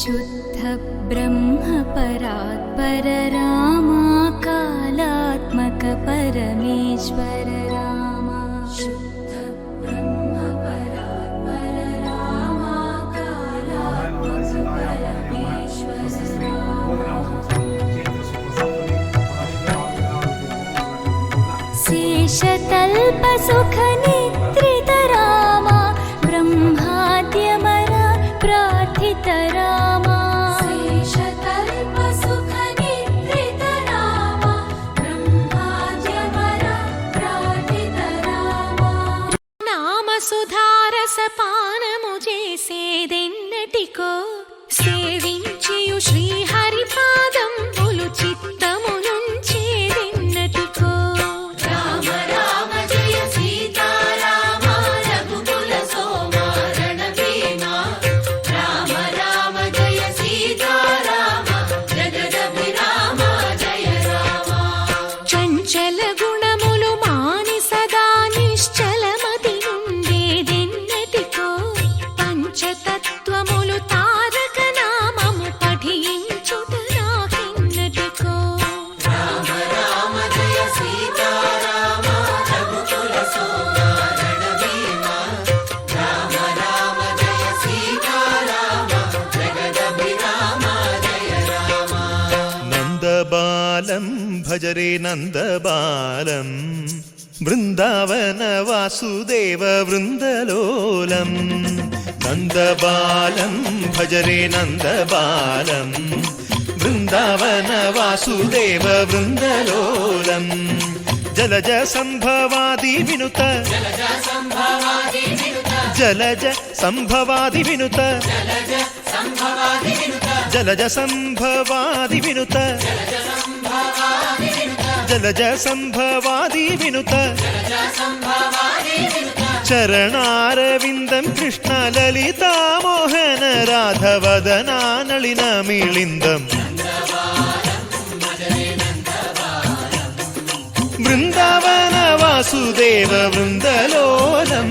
शुद्ध ब्रह्म परात्पर रामा कालात्मक परमेश्वर रामा शुद्ध ब्रह्म परात्पर रामा कालात्मक परमेश्वर शेषतल्प सुख निद्रित रामा ब्रह्माद्यमर प्रार्थित रामा शेषतल्प सुख निद्रित रामा ब्रह्माद्यमर प्रार्थित रामा नाम सुधारस पानमु చేసేదెన్నటికో సేవించియు శ్రీహరి పాదంబులు చిత్తము నుంచేదెన్నటికో భజరే నందబాలం బృందావన వాసుదేవ వృందలోలం నందబాలం భజరే నందబాలం బృందావన వాసుదేవ వృందలోలం జలజ సంభవాది వినుత జలజ సంభవాది వినుత జలజ సంభవాది వినుత జలజ సంభవాది వినుత చరణారవిందం కృష్ణ లలితా మోహన రాధవదనా నళిన మిళిందం బృందావన వాసుదేవ వృందలోలం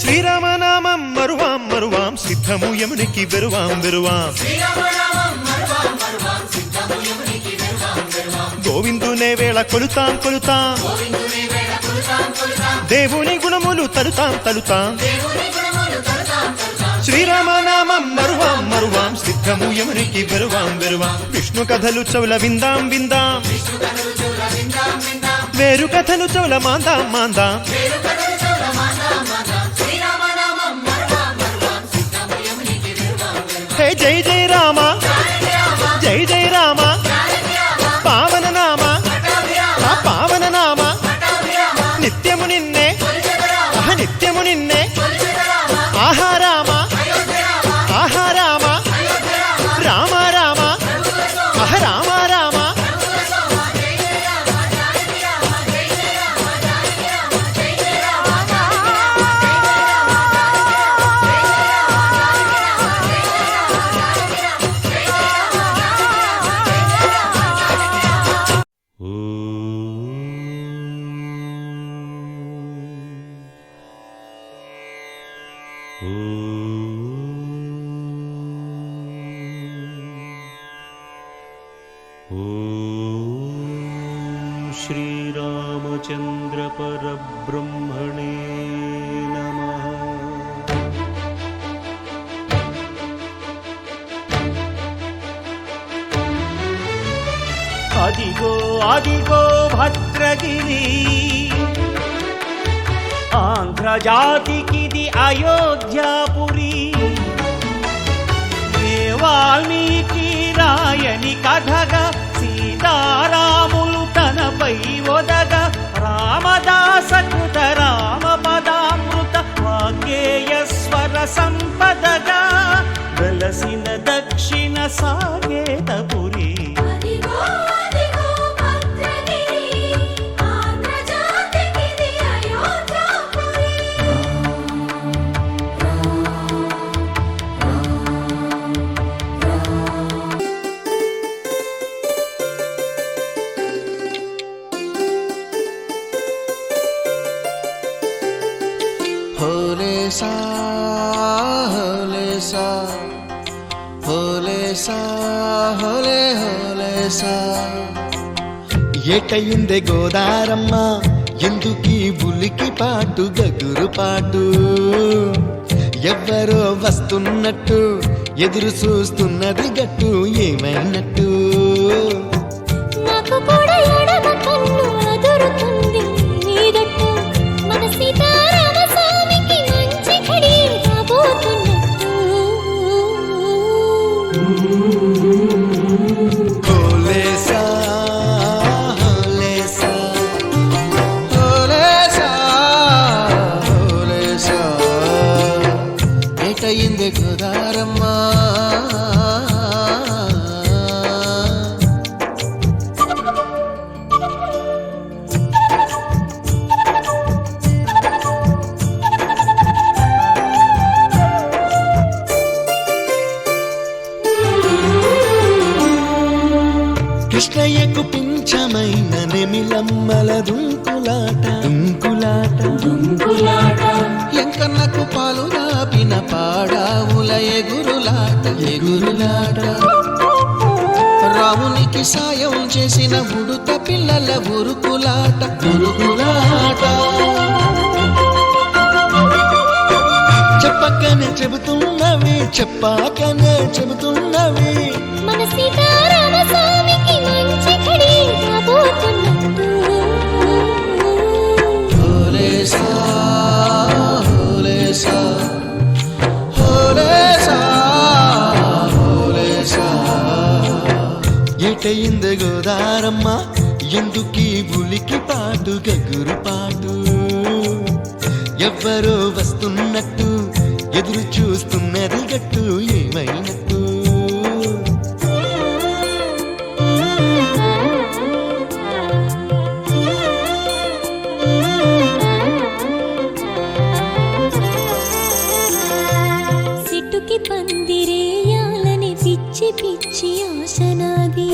శ్రీరామనామం మరువాం మరువాం సిద్ధము యమునికి వెరువాం వెరువాం గోవిందునే వేళ కొలుతాం కొలుతాం దేవుని గుణములు తలుతాం తలుతాం శ్రీరామనామం మరువాం మరువాం సిద్ధము యమునికి వెరువాం వెరువాం విష్ణు కథలు చౌల విందాం విందాం వేరు కథలు చౌల మాందాం మాందాం హే జై జై రామ జై జై రామ పావన నామ పావన నామ నిత్యము నిన్నే నిత్యము నిన్నే ఆహా రామ ఆహా రామ రామ రామ అహ రామ రామ श्रीरामचंद्र परब्रह्मणे नमः। अदिगो अदिगो भद्रगिरि आंध्र जातिकिदि अयोध्यापुरी वाल्मीकि रायनि कथगा సీతారాములు తనపై ఒదగ రామదాస కృత రామ పదామృత వాగ్గేయ స్వర సంపదగా వెలసిన దక్షిణ సాగేతపురి హోలే హోలే సా. ఏటయిందే గోదారమ్మ ఎందుకీ ఉలికి పాటు గగురు పాటు ఎవ్వరో వస్తున్నట్టు ఎదురు చూస్తున్నది గట్టు ఏమైనట్టు నాకు కూడా ఎడమ కన్ను అదురుతుంది నీదట్టు మన సీతారామ స్వామికి మంచి ఘడి రాబోతున్నట్టు హోలేసా హోలేసా హోలే సా హోలే సా. ఏటయిందే గోదారమ్మ కృష్ణయ్యకు పింఛమైన నెమిలమ్మల దుంకులాట దుంకులాట ఎంకన్నకు పాలు రాపిన పాడావుల ఎగురులాట రామునికి సాయం చేసిన ఉడుత పిల్లల ఉరుకులాట చెప్పకనే చెబుతున్నవి చెప్పాకనే చెబుతున్నవి మన సీతారామ స్వామికి మంచి ఘడి రాబోతున్నట్టు హోలే సా హోలే సా హోలే సా హోలే సా. ఏటయిందే గోదారమ్మ ఎందుకీ ఉలికి పాటు గగురు పాటు ఎవ్వరో వస్తున్నట్టు ఎదురు చూస్తున్నది గట్టు ఏమైనట్టు సిట్టుకి పందిరేయాలని పిచ్చి పిచ్చి ఆశనాది